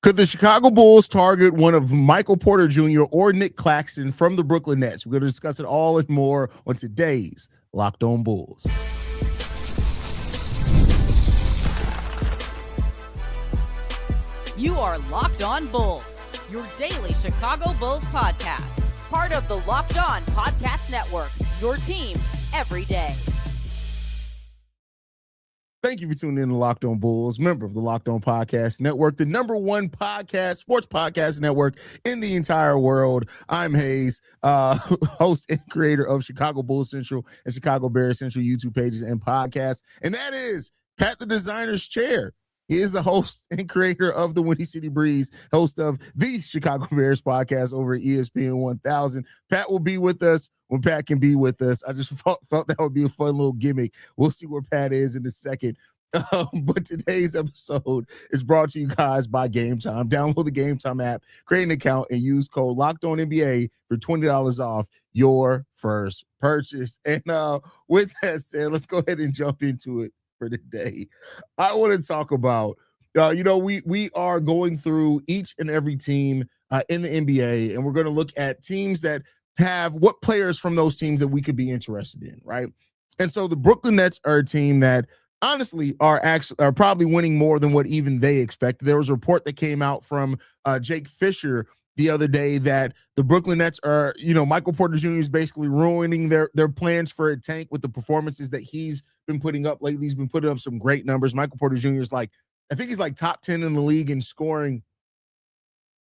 Could the Chicago Bulls target one of Michael Porter Jr. or Nic Claxton from the Brooklyn Nets? We're going to discuss it all and more on today's Locked On Bulls. You are Locked On Bulls, your daily Chicago Bulls podcast. Part of the Locked On Podcast Network, your team every day. Thank you for tuning in to Locked On Bulls, member of the Locked On Podcast Network, the number one sports podcast network in the entire world. I'm Haize, host and creator of Chicago Bulls Central and Chicago Bears Central YouTube pages and podcasts. And that is Pat the Designer's Chair. He is the host and creator of the Windy City Breeze, host of the Chicago Bears podcast over at ESPN 1000. Pat will be with us when Pat can be with us. I just felt that would be a fun little gimmick. We'll see where Pat is in a second. But today's episode is brought to you guys by Game Time. Download the Game Time app, create an account, and use code LOCKEDONNBA for $20 off your first purchase. And with that said, let's go ahead and jump into it for today. I want to talk about, we are going through each and every team in the NBA, and we're going to look at teams that have what players from those teams that we could be interested in, right? And so the Brooklyn Nets are a team that honestly are probably winning more than what even they expected. There was a report that came out from Jake Fisher the other day that the Brooklyn Nets are, Michael Porter Jr. is basically ruining their plans for a tank with the performances that he's been putting up lately. He's been putting up some great numbers. Michael Porter Jr. is I think he's top 10 in the league in scoring.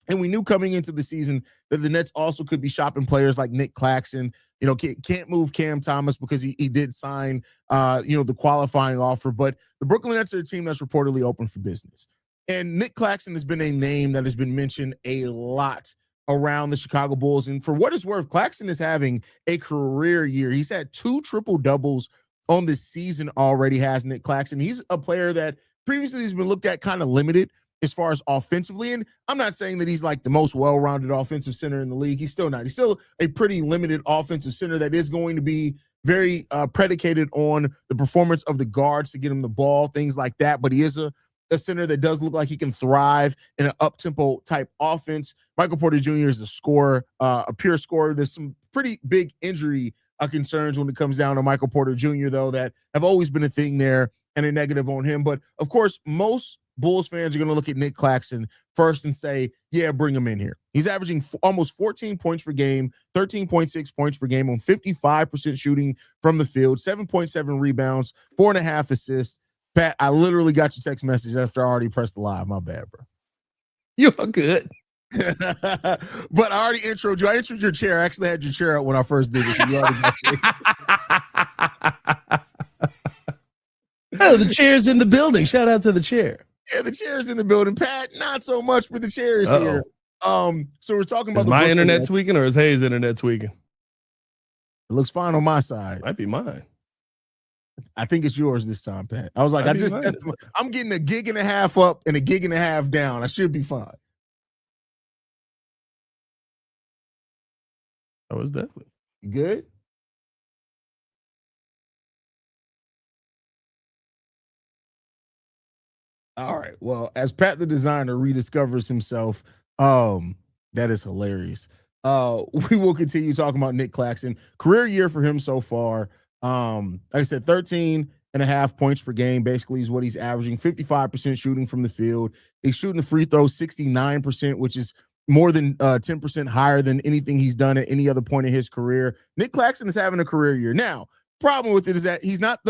And we knew coming into the season that the Nets also could be shopping players like Nic Claxton. Can't move Cam Thomas because he did sign, the qualifying offer. But the Brooklyn Nets are a team that's reportedly open for business. And Nic Claxton has been a name that has been mentioned a lot around the Chicago Bulls. And for what it's worth, Claxton is having a career year. He's had 2 triple-doubles on this season already, has Nic Claxton. He's a player that previously has been looked at kind of limited as far as offensively. And I'm not saying that he's the most well-rounded offensive center in the league. He's still not. He's still a pretty limited offensive center that is going to be very predicated on the performance of the guards to get him the ball, things like that. But he is a center that does look like he can thrive in an up-tempo type offense. Michael Porter Jr. is a scorer, a pure scorer. There's some pretty big injury concerns when it comes down to Michael Porter Jr., though, that have always been a thing there and a negative on him. But, of course, most Bulls fans are going to look at Nic Claxton first and say, yeah, bring him in here. He's averaging almost 14 points per game, 13.6 points per game on 55% shooting from the field, 7.7 rebounds, 4.5 assists. Pat, I literally got your text message after I already pressed the live. My bad, bro. You're good. But I already introed you. I introed your chair. I actually had your chair out when I first did it. So you already got Oh, the chair's in the building. Shout out to the chair. Yeah, the chair's in the building. Pat, not so much, but the chair is here. So we're talking about is my internet tweaking or is Haize internet tweaking? It looks fine on my side. Might be mine. I think it's yours this time, Pat. I was like, I'm getting a gig and a half up and a gig and a half down. I should be fine. That was definitely good. All right. Well, as Pat the Designer rediscovers himself, that is hilarious. We will continue talking about Nic Claxton. Career year for him so far. Like I said, 13.5 points per game basically is what he's averaging. 55% shooting from the field. He's shooting the free throw 69%, which is more than 10% higher than anything he's done at any other point in his career. Nic Claxton is having a career year. Now, problem with it is that he's not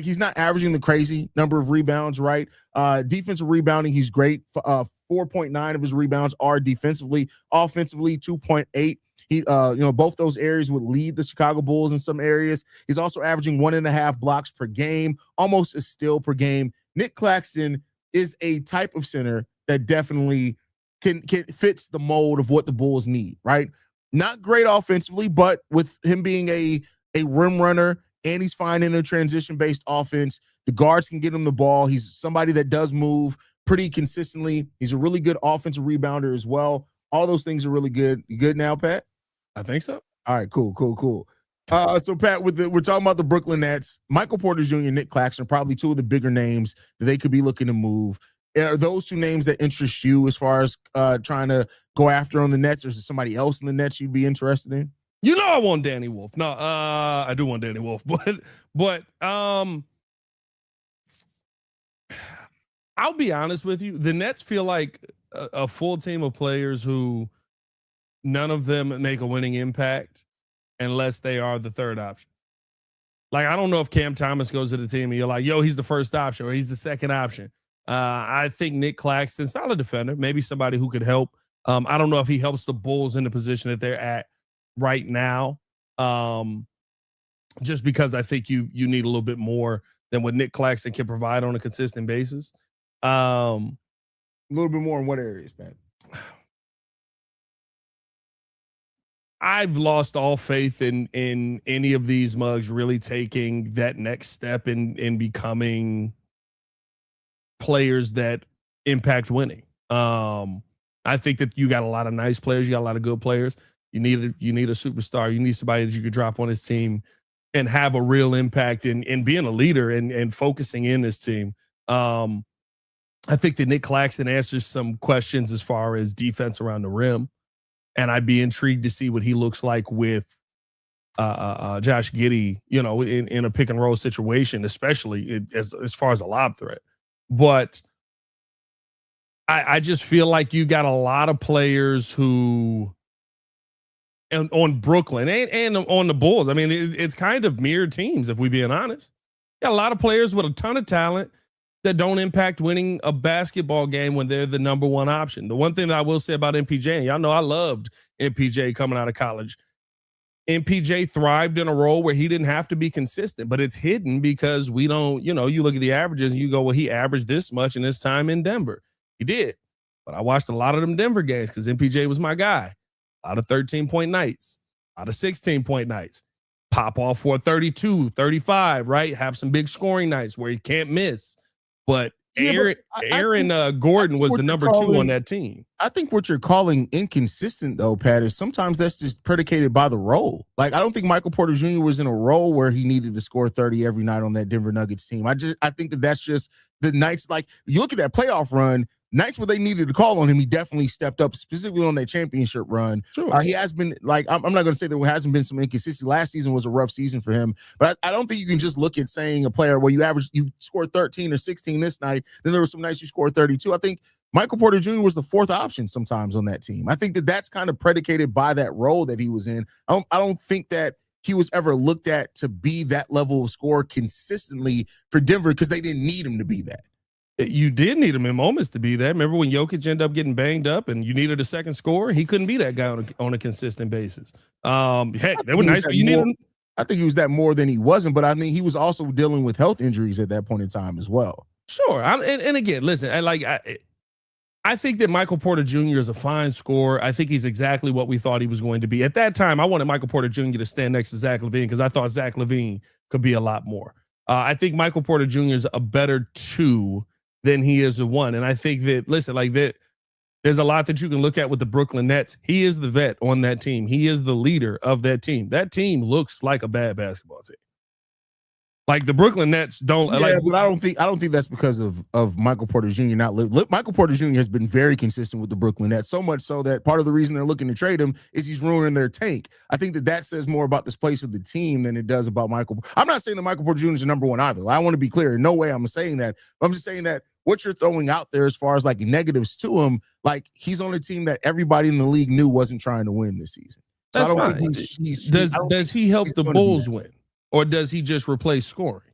he's not averaging the crazy number of rebounds, right? Defensive rebounding, he's great. 4.9 of his rebounds are defensively. Offensively, 2.8. He, both those areas would lead the Chicago Bulls in some areas. He's also averaging 1.5 blocks per game, almost a steal per game. Nic Claxton is a type of center that definitely can fits the mold of what the Bulls need, right? Not great offensively, but with him being a rim runner and he's fine in a transition-based offense, the guards can get him the ball. He's somebody that does move pretty consistently. He's a really good offensive rebounder as well. All those things are really good. You good now, Pat? I think so. All right, cool. So, Pat, we're talking about the Brooklyn Nets. Michael Porter Jr. and Nic Claxton are probably two of the bigger names that they could be looking to move. Are those two names that interest you as far as trying to go after on the Nets, or is there somebody else in the Nets you'd be interested in? You know I want Danny Wolf. No, I do want Danny Wolf, but I'll be honest with you. The Nets feel like a full team of players who none of them make a winning impact unless they are the third option. Like, I don't know if Cam Thomas goes to the team and you're like, yo, he's the first option or he's the second option. I think Nic Claxton, solid defender, maybe somebody who could help. I don't know if he helps the Bulls in the position that they're at right now. Just because I think you need a little bit more than what Nic Claxton can provide on a consistent basis. A little bit more in what areas, Pat? I've lost all faith in any of these mugs really taking that next step in becoming players that impact winning. I think that you got a lot of nice players, you got a lot of good players. You need a superstar. You need somebody that you could drop on this team and have a real impact in being a leader and focusing in this team. I think that Nic Claxton answers some questions as far as defense around the rim. And I'd be intrigued to see what he looks like with Josh Giddey, in a pick and roll situation, especially as far as a lob threat. But I just feel like you got a lot of players who, and on Brooklyn and on the Bulls, I mean, it's kind of mirrored teams, if we're being honest. Got a lot of players with a ton of talent that don't impact winning a basketball game when they're the number one option. The one thing that I will say about MPJ, and y'all know I loved MPJ coming out of college. MPJ thrived in a role where he didn't have to be consistent, but it's hidden because we don't, you look at the averages and you go, well, he averaged this much in his time in Denver. He did. But I watched a lot of them Denver games because MPJ was my guy. A lot of 13-point nights, a lot of 16-point nights. Pop off for 32, 35, right? Have some big scoring nights where he can't miss. But Aaron Gordon was the number 2 on that team. I think what you're calling inconsistent, though, Pat, is sometimes that's just predicated by the role. Like, I don't think Michael Porter Jr. was in a role where he needed to score 30 every night on that Denver Nuggets team. I think that's just the nights. Like, you look at that playoff run, nights where they needed to call on him, he definitely stepped up, specifically on that championship run. Sure. He has been, like, I'm not going to say there hasn't been some inconsistency. Last season was a rough season for him, but I don't think you can just look at saying a player where you scored 13 or 16 this night, then there were some nights you scored 32. I think Michael Porter Jr. was the fourth option sometimes on that team. I think that's kind of predicated by that role that he was in. I don't think that he was ever looked at to be that level of scorer consistently for Denver because they didn't need him to be that. You did need him in moments to be that. Remember when Jokic ended up getting banged up and you needed a second scorer? He couldn't be that guy on a consistent basis. Heck, they were nice, but you needed him. I think he was that more than he wasn't, but I think he was also dealing with health injuries at that point in time as well. Sure. And again, listen, I think that Michael Porter Jr. is a fine scorer. I think he's exactly what we thought he was going to be. At that time, I wanted Michael Porter Jr. to stand next to Zach LaVine because I thought Zach LaVine could be a lot more. I think Michael Porter Jr. is a better 2 than he is a 1. And I think that, listen, like that, there's a lot that you can look at with the Brooklyn Nets. He is the vet on that team. He is the leader of that team. That team looks like a bad basketball team. Like the Brooklyn Nets don't. Yeah, like, but I don't think that's because of Michael Porter Jr. not living. Michael Porter Jr. has been very consistent with the Brooklyn Nets, so much so that part of the reason they're looking to trade him is he's ruining their tank. I think that says more about this place of the team than it does about Michael. I'm not saying that Michael Porter Jr. is the number 1 either. I want to be clear. In no way I'm saying that. I'm just saying that what you're throwing out there as far as like negatives to him, like he's on a team that everybody in the league knew wasn't trying to win this season. So that's I don't fine. think Does he help the Bulls win, or does he just replace scoring?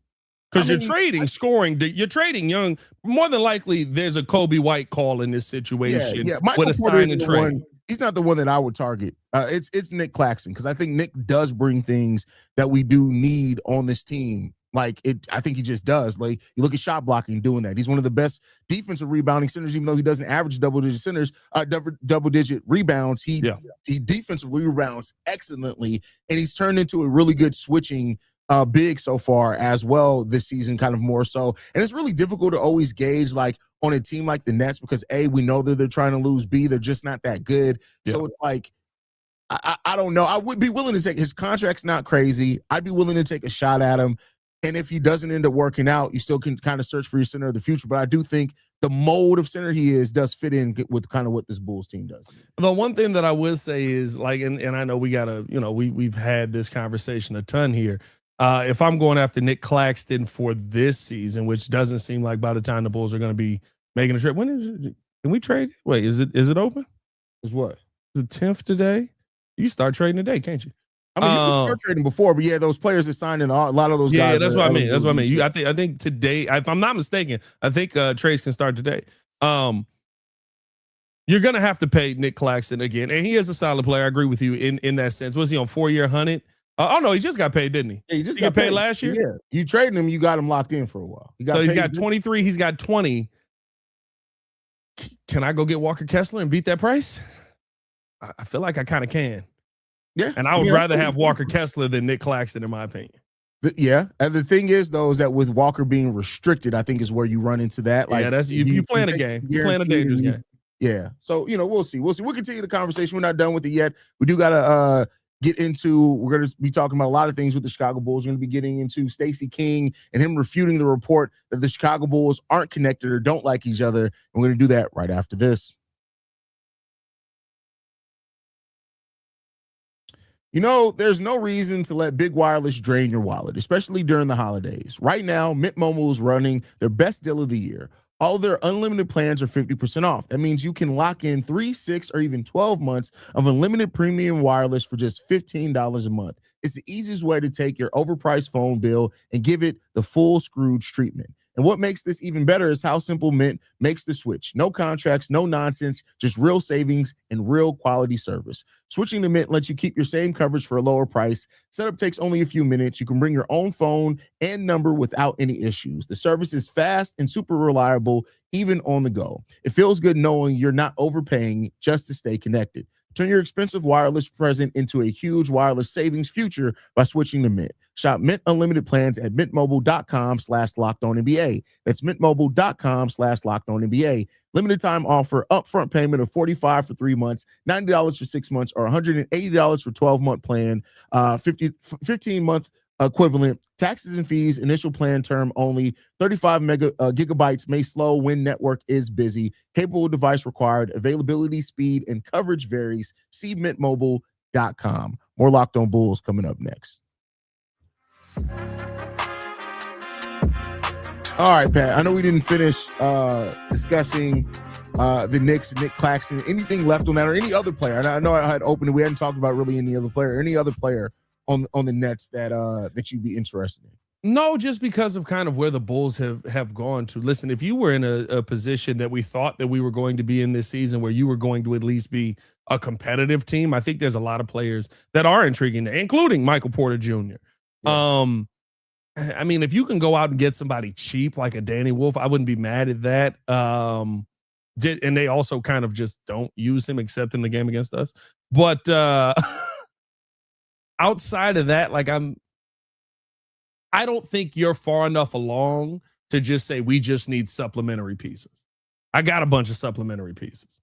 Because you're trading scoring, you're trading young. More than likely, there's a Kobe White call in this situation with a sign and trade. He's not the one that I would target. It's Nic Claxton because I think Nick does bring things that we do need on this team. Like I think he just does. Like you look at shot blocking, doing that. He's one of the best defensive rebounding centers, even though he doesn't average double-digit rebounds. He defensively rebounds excellently, and he's turned into a really good switching big so far as well this season, kind of more so. And it's really difficult to always gauge like on a team like the Nets because A, we know that they're trying to lose, B, they're just not that good. Yeah. So it's like, I don't know. I would be willing to take his contract's not crazy. I'd be willing to take a shot at him. And if he doesn't end up working out, you still can kind of search for your center of the future. But I do think the mold of center he is does fit in with kind of what this Bulls team does. The one thing that I would say is like, and I know we gotta, we've had this conversation a ton here. If I'm going after Nic Claxton for this season, which doesn't seem like by the time the Bulls are going to be making a trip, when is it? Can we trade? Wait, is it open? Is what? The 10th today? You start trading today, can't you? I mean, you can start trading before, but yeah, those players that signed in, a lot of those guys. Yeah, that's what I mean. That's what I mean. I think today, if I'm not mistaken, I think trades can start today. You're gonna have to pay Nic Claxton again, and he is a solid player. I agree with you in that sense. Was he on 4-year $100? Oh no, he just got paid, didn't he? Yeah, he got paid last year. Yeah, you traded him, you got him locked in for a while. So he's got 23. He's got 20. Can I go get Walker Kessler and beat that price? I feel like I kind of can. Yeah, and I would rather have Walker Kessler than Nic Claxton, in my opinion. Yeah, and the thing is, though, is that with Walker being restricted, I think is where you run into that. Like, yeah, that's you playing a game. You're playing a dangerous game. Yeah, so we'll see. We'll continue the conversation. We're not done with it yet. We do gotta get into. We're gonna be talking about a lot of things with the Chicago Bulls. We're gonna be getting into Stacey King and him refuting the report that the Chicago Bulls aren't connected or don't like each other. And we're gonna do that right after this. There's no reason to let big wireless drain your wallet, especially during the holidays. Right now, Mint Mobile is running their best deal of the year. All their unlimited plans are 50% off. That means you can lock in 3, 6, or even 12 months of unlimited premium wireless for just $15 a month. It's the easiest way to take your overpriced phone bill and give it the full Scrooge treatment. And what makes this even better is how simple Mint makes the switch. No contracts, no nonsense, just real savings and real quality service. Switching to Mint lets you keep your same coverage for a lower price. Setup takes only a few minutes. You can bring your own phone and number without any issues. The service is fast and super reliable, even on the go. It feels good knowing you're not overpaying just to stay connected. Turn your expensive wireless present into a huge wireless savings future by switching to Mint. Shop Mint Unlimited plans at mintmobile.com/LockedOnNBA. That's mintmobile.com/LockedOnNBA. Limited time offer, upfront payment of $45 for 3 months, $90 for 6 months, or $180 for 12-month plan, 15-month equivalent. Taxes and fees, initial plan term only. 35 gigabytes may slow when network is busy. Capable device required. Availability, speed, and coverage varies. See mintmobile.com. More Locked On Bulls coming up next. All right, Pat. I know we didn't finish discussing the Knicks, Nic Claxton. Anything left on that, or any other player? And I know I had opened it. We hadn't talked about really any other player. Any other player on the Nets that you'd be interested in? No, just because of kind of where the Bulls have gone to. Listen, if you were in a position that we thought that we were going to be in this season, where you were going to at least be a competitive team, I think there's a lot of players that are intriguing, including Michael Porter Jr. Yeah. I mean, if you can go out and get somebody cheap like a Danny Wolf, I wouldn't be mad at that. And they also kind of just don't use him except in the game against us. But outside of that, like I don't think you're far enough along to just say we just need supplementary pieces. I got a bunch of supplementary pieces.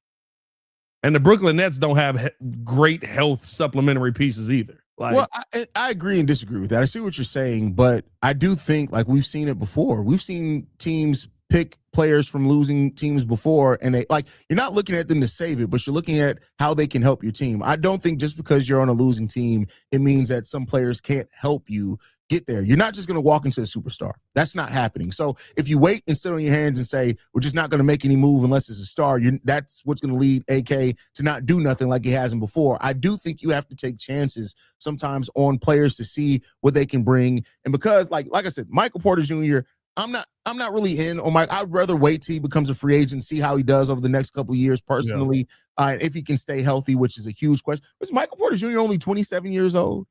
And the Brooklyn Nets don't have great health supplementary pieces either. Like, well, I agree and disagree with that. I see what you're saying, but I do think, like, we've seen it before. We've seen teams pick players from losing teams before, and you're not looking at them to save it, but you're looking at how they can help your team. I don't think just because you're on a losing team, it means that some players can't help you get there. You're not just going to walk into a superstar. That's not happening. So if you wait and sit on your hands and say, we're just not going to make any move unless it's a star, that's what's going to lead AK to not do nothing like he hasn't before. I do think you have to take chances sometimes on players to see what they can bring. And because, like I said, Michael Porter Jr., I'm not really in on Mike. I'd rather wait till he becomes a free agent, see how he does over the next couple of years personally, if he can stay healthy, which is a huge question. Is Michael Porter Jr. only 27 years old?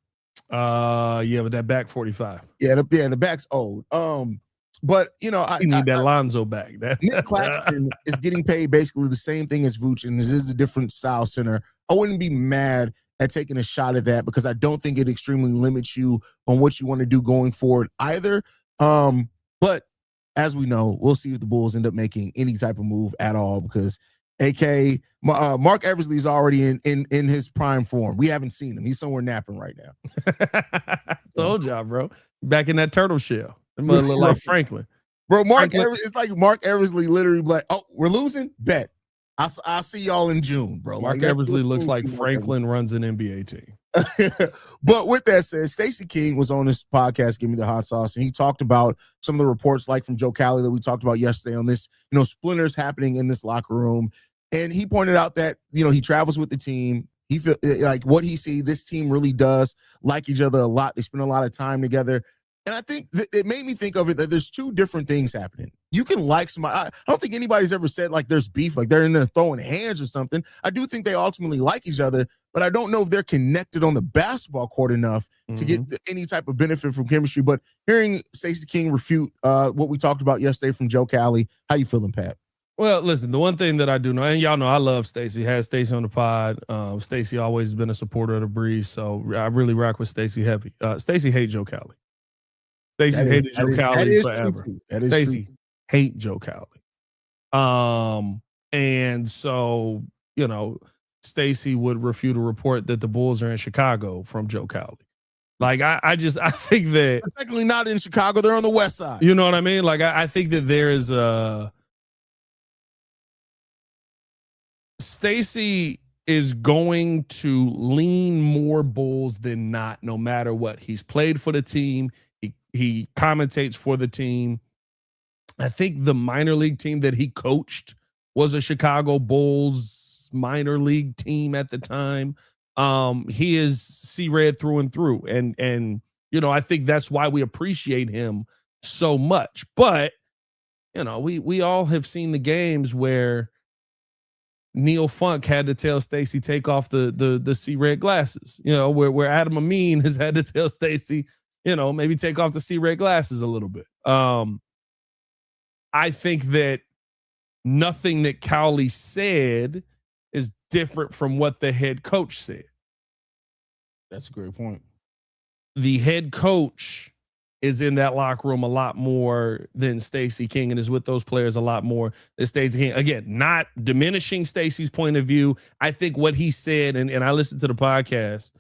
Yeah, but that back 45. Yeah, the back's old. But you need that Lonzo back. Nic Claxton is getting paid basically the same thing as Vooch, and this is a different style center. I wouldn't be mad at taking a shot at that because I don't think it extremely limits you on what you want to do going forward either. But as we know, we'll see if the Bulls end up making any type of move at all, because AK Mark Eversley is already in his prime form. We haven't seen him. He's somewhere napping right now. Told y'all, bro. Back in that turtle shell. It must look like Franklin. Bro, it's like Mark Eversley literally like, oh, we're losing? Bet. I'll see y'all in June, bro. Mark Eversley looks like Franklin runs an NBA team. But with that said, Stacey King was on this podcast, Give Me the Hot Sauce, and he talked about some of the reports like from Joe Cowley that we talked about yesterday on this, splinters happening in this locker room. And he pointed out that, he travels with the team. He feel like what he see, this team really does like each other a lot. They spend a lot of time together. And I think it made me think of it that there's two different things happening. You can like somebody. I don't think anybody's ever said like there's beef, like they're in there throwing hands or something. I do think they ultimately like each other, but I don't know if they're connected on the basketball court enough to get any type of benefit from chemistry. But hearing Stacey King refute what we talked about yesterday from Joe Cowley, how you feeling, Pat? Well, listen, the one thing that I do know, and y'all know I love Stacey, had Stacey on the pod. Stacey always has been a supporter of the Breeze, so I really rock with Stacey heavy. Stacey hates Joe Cowley. Stacey hated Joe Cowley forever. Stacey hate Joe Cowley. And so, Stacey would refute a report that the Bulls are in Chicago from Joe Cowley. Like, I think that they're technically not in Chicago, they're on the west side. You know what I mean? Like, I think that there is Stacey is going to lean more Bulls than not, no matter what. He's played for the team. He commentates for the team. I think the minor league team that he coached was a Chicago Bulls minor league team at the time. He is C-Red through and through. And I think that's why we appreciate him so much. But, we all have seen the games where Neil Funk had to tell Stacey take off the C-Red glasses, where Adam Amin has had to tell Stacey, maybe take off the C-Red glasses a little bit. I think that nothing that Cowley said is different from what the head coach said. That's a great point. The head coach is in that locker room a lot more than Stacey King and is with those players a lot more than Stacey King. Again, not diminishing Stacey's point of view. I think what he said, and I listened to the podcast,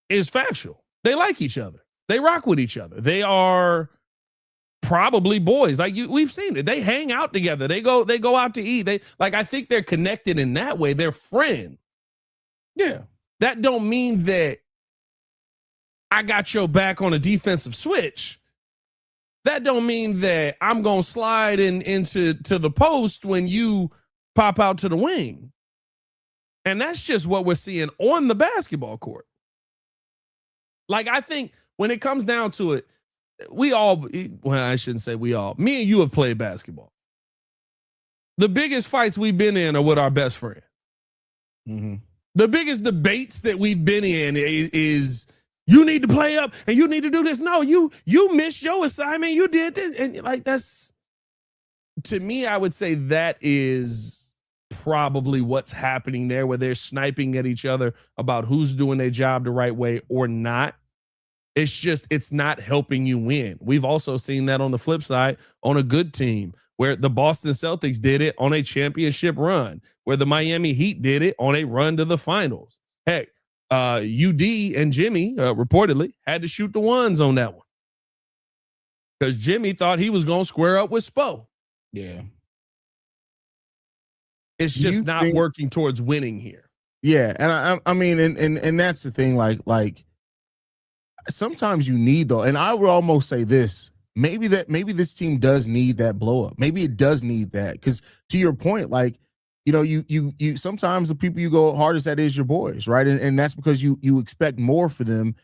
is factual. They like each other. They rock with each other. They are probably boys. Like we've seen it. They hang out together. They go out to eat. I think they're connected in that way. They're friends. Yeah. That don't mean that I got your back on a defensive switch. That don't mean that I'm going to slide into the post when you pop out to the wing. And that's just what we're seeing on the basketball court. Like, I think when it comes down to it, I shouldn't say we all, me and you have played basketball. The biggest fights we've been in are with our best friend. Mm-hmm. The biggest debates that we've been in is you need to play up and you need to do this. No, you missed your assignment. You did this. And that's, to me, I would say that is probably what's happening there, where they're sniping at each other about who's doing their job the right way or not. It's not helping you win. We've also seen that on the flip side on a good team, where the Boston Celtics did it on a championship run, where the Miami Heat did it on a run to the finals. Heck, UD and Jimmy reportedly had to shoot the ones on that one because Jimmy thought he was going to square up with Spo. Yeah. It's just not working towards winning here. Yeah. And I mean, and that's the thing, like sometimes you need though. And I would almost say this, maybe this team does need that blow up. Maybe it does need that. Because to your point, like, you sometimes the people you go hardest at is your boys, right? And that's because you expect more for them,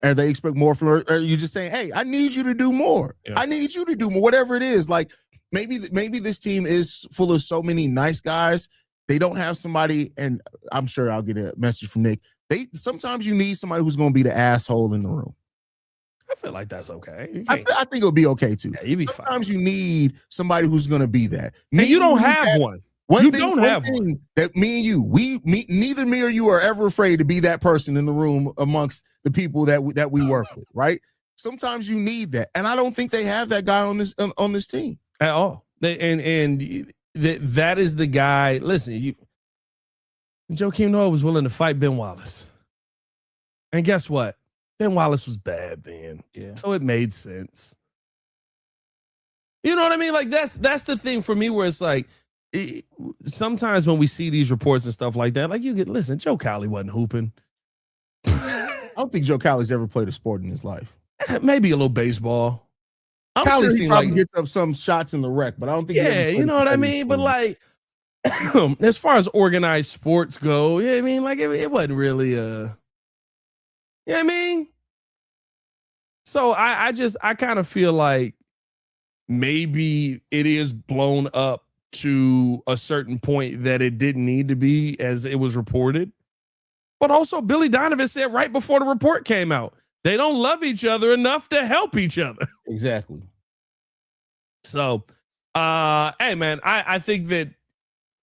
or they expect more from, or you just saying, hey, I need you to do more. Yeah. I need you to do more, whatever it is. Like maybe this team is full of so many nice guys. They don't have somebody, and I'm sure I'll get a message from Nick. Sometimes you need somebody who's going to be the asshole in the room. I feel like that's okay. I think it'll be okay too. Yeah, you'll be Sometimes fine. You need somebody who's going to be that. And you don't have one. One you thing, don't have one. That me and you, neither me or you are ever afraid to be that person in the room amongst the people that we work with, right? Sometimes you need that, and I don't think they have that guy on this team at all. And that is the guy. Listen, Joakim Noah was willing to fight Ben Wallace. And guess what? Ben Wallace was bad then. Yeah. So it made sense. You know what I mean? Like that's the thing for me where it's like sometimes when we see these reports and stuff like that, like listen, Joe Cowley wasn't hooping. I don't think Joe Cowley's ever played a sport in his life. Maybe a little baseball. I'm Cowley sure he probably like, gets up some shots in the rec, but I don't think. Yeah, you know what I mean? But like, as far as organized sports go, you know what I mean? Like it wasn't really you know what I mean? So I kind of feel like maybe it is blown up to a certain point that it didn't need to be as it was reported. But also Billy Donovan said right before the report came out, they don't love each other enough to help each other. Exactly. So, hey man, I think that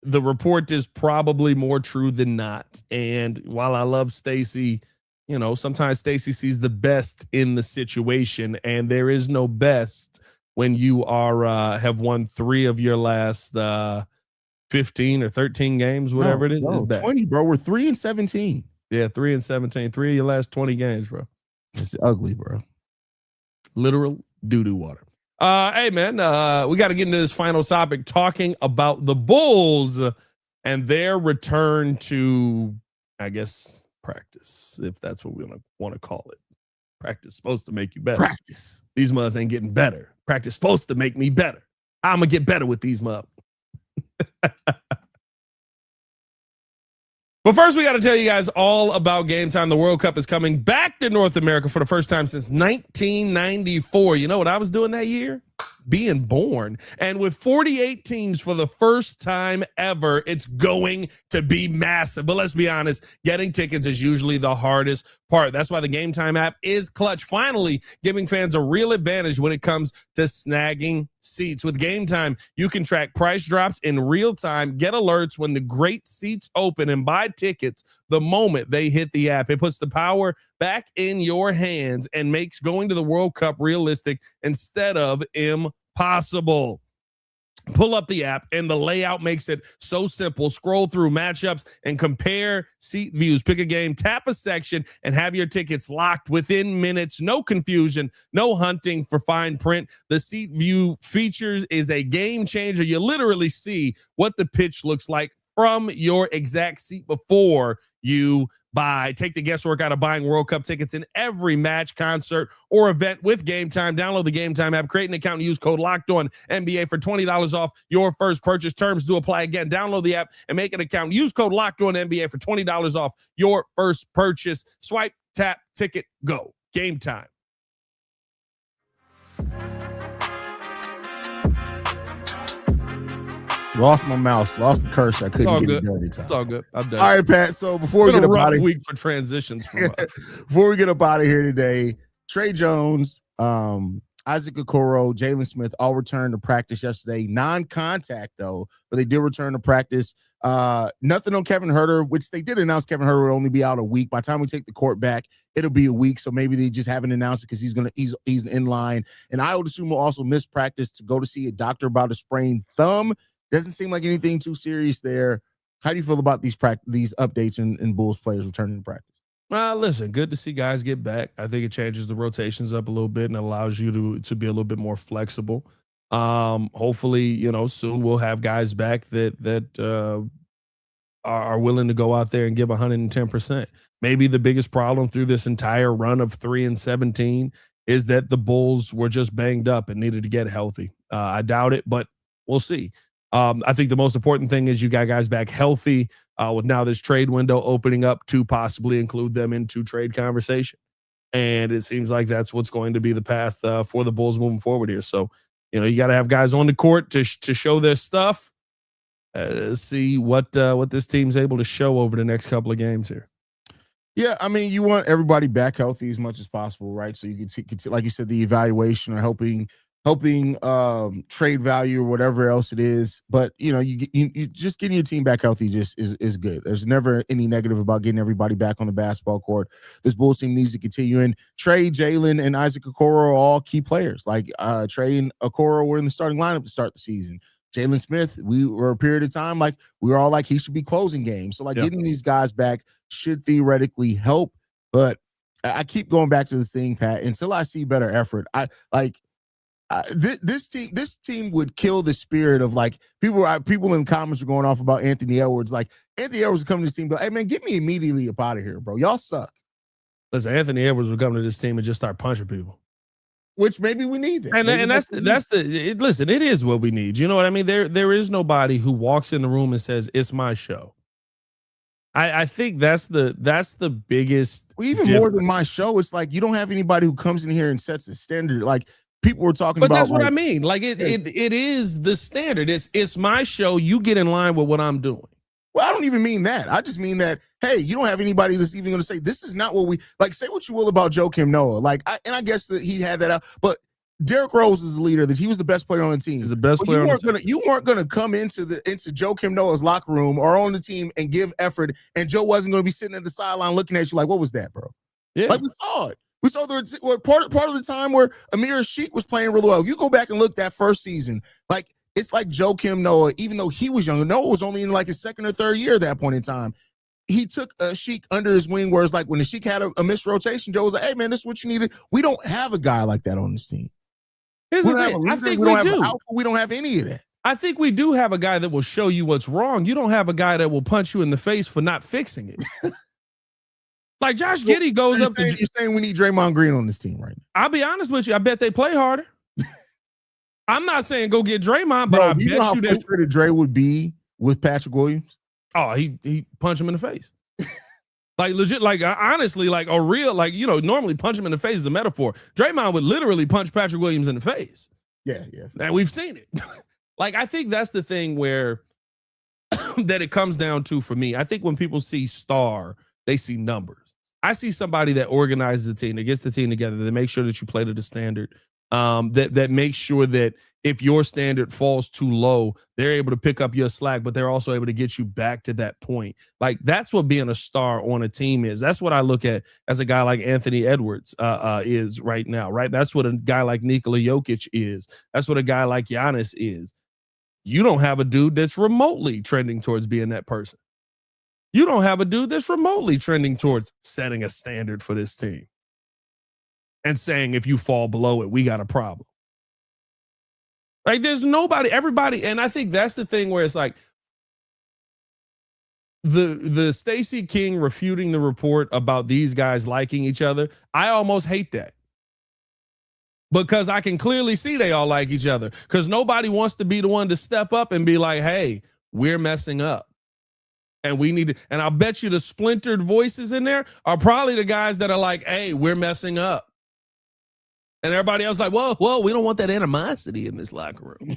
the report is probably more true than not. And while I love Stacey, you know, sometimes Stacey sees the best in the situation, and there is no best when you are have won 3 of your last 15 or 13 games, whatever it is. No, 20, bro. We're 3-17. Yeah, 3-17. 3 of your last 20 games, bro. It's ugly, bro. Literal doo-doo water. Hey, man, we got to get into this final topic, talking about the Bulls and their return to, I guess, practice, if that's what we want to call it. Practice supposed to make you better. Practice. These mugs ain't getting better. Practice supposed to make me better. I'm going to get better with these mugs. But first, we got to tell you guys all about Game Time. The World Cup is coming back to North America for the first time since 1994. You know what I was doing that year? Being born. And with 48 teams for the first time ever, it's going to be massive. But let's be honest, getting tickets is usually the hardest part. That's why the Game Time app is clutch, finally giving fans a real advantage when it comes to snagging seats. With Game Time, you can track price drops in real time, get alerts when the great seats open, and buy tickets the moment they hit the app. It puts the power back in your hands and makes going to the World Cup realistic instead of impossible. Pull up the app, and the layout makes it so simple. Scroll through matchups and compare seat views. Pick a game, tap a section, and have your tickets locked within minutes. No confusion, no hunting for fine print. The seat view features is a game changer. You literally see what the pitch looks like from your exact seat before you buy. Take the guesswork out of buying World Cup tickets in every match, concert, or event with Game Time. Download the Game Time app, create an account, and use code LOCKEDONNBA for $20 off your first purchase. Terms do apply. Again, download the app and make an account. Use code LOCKEDONNBA for $20 off your first purchase. Swipe, tap, ticket, go. Game Time. Lost my mouse, lost the cursor. I couldn't get it done every time. It's all good. I'm done. All right, Pat. So before we get a rough out of week for transitions. before we get up out of here today, Trey Jones, Isaac Okoro, Jalen Smith all returned to practice yesterday. Non-contact though, but they did return to practice. Nothing on Kevin Huerter, which they did announce Kevin Huerter would only be out a week. By the time we take the court back, it'll be a week. So maybe they just haven't announced it because he's in line. And I would assume we'll also miss practice to go to see a doctor about a sprained thumb. Doesn't seem like anything too serious there. How do you feel about these updates and Bulls players returning to practice? Listen, good to see guys get back. I think it changes the rotations up a little bit and allows you to be a little bit more flexible. Hopefully, soon we'll have guys back that are willing to go out there and give 110%. Maybe the biggest problem through this entire run of 3-17 is that the Bulls were just banged up and needed to get healthy. I doubt it, but we'll see. I think the most important thing is you got guys back healthy with now this trade window opening up to possibly include them into trade conversation. And it seems like that's what's going to be the path for the Bulls moving forward here. So, you got to have guys on the court to show their stuff. See what this team's able to show over the next couple of games here. Yeah, I mean, you want everybody back healthy as much as possible, right? So you can see, like you said, the evaluation or helping trade value or whatever else it is. But you just getting your team back healthy just is good. There's never any negative about getting everybody back on the basketball court. This Bulls team needs to continue. And Trey, Jalen, and Isaac Okoro are all key players. Like Trey and Okoro were in the starting lineup to start the season. Jalen Smith, we were a period of time like we were all like he should be closing games. So like getting these guys back should theoretically help. But I keep going back to this thing, Pat, until I see better effort. This team would kill the spirit of like people in the comments are going off about Anthony Edwards. Like Anthony Edwards would come to this team, but hey man, get me immediately up out of here, bro. Y'all suck. Listen, Anthony Edwards would come to this team and just start punching people. Which maybe we need that. And listen, it is what we need. You know what I mean? There is nobody who walks in the room and says, it's my show. I think that's the biggest. Well, even more than my show, it's like you don't have anybody who comes in here and sets a standard. Like people were talking about. But that's what I mean. Like it is the standard. It's my show. You get in line with what I'm doing. Well, I don't even mean that. I just mean that, hey, you don't have anybody that's even going to say, this is not what we like. Say what you will about Joakim Noah. Like, I guess that he had that out, but Derrick Rose is the leader, that he was the best player on the team. He's the best player on the team. You weren't going to come into Joakim Noah's locker room or on the team and give effort, and Joe wasn't going to be sitting at the sideline looking at you like, what was that, bro? Yeah. Like, we saw it. We saw part of the time where Amir Sheik was playing really well. If you go back and look that first season, like, it's like Joakim Noah, even though he was younger, Noah was only in like his second or third year at that point in time. He took a Sheik under his wing, where it's like when the Sheik had a missed rotation, Joe was like, hey, man, this is what you needed. We don't have a guy like that on this team. Here's the thing. I think we do. We don't have any of that. I think we do have a guy that will show you what's wrong. You don't have a guy that will punch you in the face for not fixing it. Like Josh Giddey goes up. You're saying we need Draymond Green on this team right now. I'll be honest with you. I bet they play harder. I'm not saying go get Draymond, but I bet you that frustrated Dre would be with Patrick Williams. Oh, he punched him in the face. Like legit, like honestly, like a real, like, you know, normally punch him in the face is a metaphor. Draymond would literally punch Patrick Williams in the face. Yeah. And we've seen it. Like, I think that's the thing where that it comes down to for me. I think when people see star, they see numbers. I see somebody that organizes the team, that gets the team together, that makes sure that you play to the standard. That makes sure that if your standard falls too low, they're able to pick up your slack, but they're also able to get you back to that point. Like, that's what being a star on a team is. That's what I look at as a guy like Anthony Edwards is right now, right? That's what a guy like Nikola Jokic is. That's what a guy like Giannis is. You don't have a dude that's remotely trending towards being that person. You don't have a dude that's remotely trending towards setting a standard for this team and saying, if you fall below it, we got a problem. Like, there's nobody, everybody, and I think that's the thing where it's like the Stacey King refuting the report about these guys liking each other. I almost hate that, because I can clearly see they all like each other, because nobody wants to be the one to step up and be like, hey, we're messing up. And we need to, and I'll bet you the splintered voices in there are probably the guys that are like, hey, we're messing up. And everybody else like, whoa, we don't want that animosity in this locker room.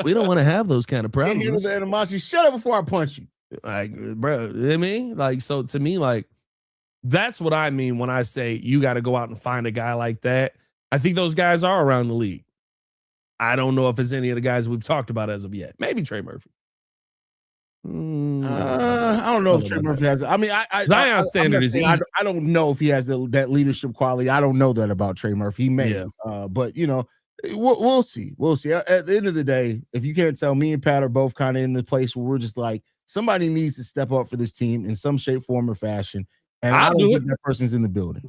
We don't want to have those kind of problems. Here's the animosity. Shut up before I punch you. Like, bro, you know what I mean? Like, so to me, like, that's what I mean when I say you got to go out and find a guy like that. I think those guys are around the league. I don't know if it's any of the guys we've talked about as of yet. Maybe Trey Murphy. I don't know if Trey Murphy has. I mean, Zion's standard is. I don't know if he has that leadership quality. I don't know that about Trey Murphy. He may, but you know, we'll see. We'll see. At the end of the day, if you can't tell, me and Pat are both kind of in the place where we're just like, somebody needs to step up for this team in some shape, form, or fashion. And I don't think that person's in the building.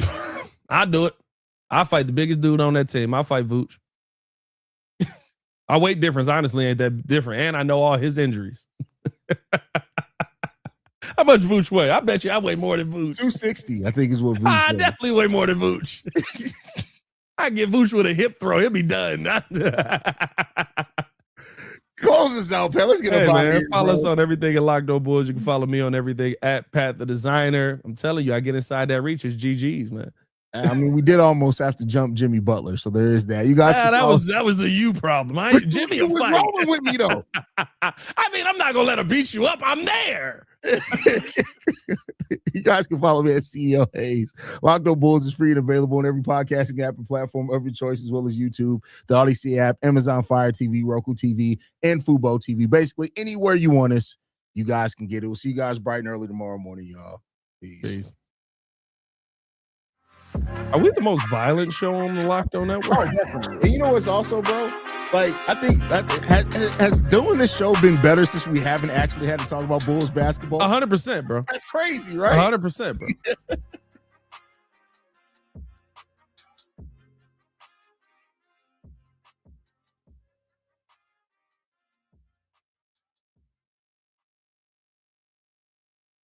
I'll do it. I'll fight the biggest dude on that team. I'll fight Vooch. Our weight difference, honestly, ain't that different. And I know all his injuries. How much Vooch weigh? I bet you I weigh more than Vooch. 260, I think is what Vooch I definitely weigh more than Vooch. I get Vooch with a hip throw. He'll be done. Close us out, Pat. Let's get hey, up man, here. Follow us on everything at Locked On Bulls. You can follow me on everything at Pat the Designer. I'm telling you, I get inside that reach. It's GG's, man. I mean, we did almost have to jump Jimmy Butler, so there is that. You guys, that was a you problem. Jimmy was rolling with me though. I mean, I'm not gonna let him beat you up. I'm there. You guys can follow me at CEO Haize. Locked On Bulls is free and available on every podcasting app and platform of your choice, as well as YouTube, the Odyssey app, Amazon Fire TV, Roku TV, and Fubo TV. Basically, anywhere you want us, you guys can get it. We'll see you guys bright and early tomorrow morning, y'all. Peace. Are we the most violent show on the Locked On Network? Oh, definitely. And you know what's also, bro? Like, I think has doing this show been better since we haven't actually had to talk about Bulls basketball? 100%, bro. That's crazy, right? 100%, bro.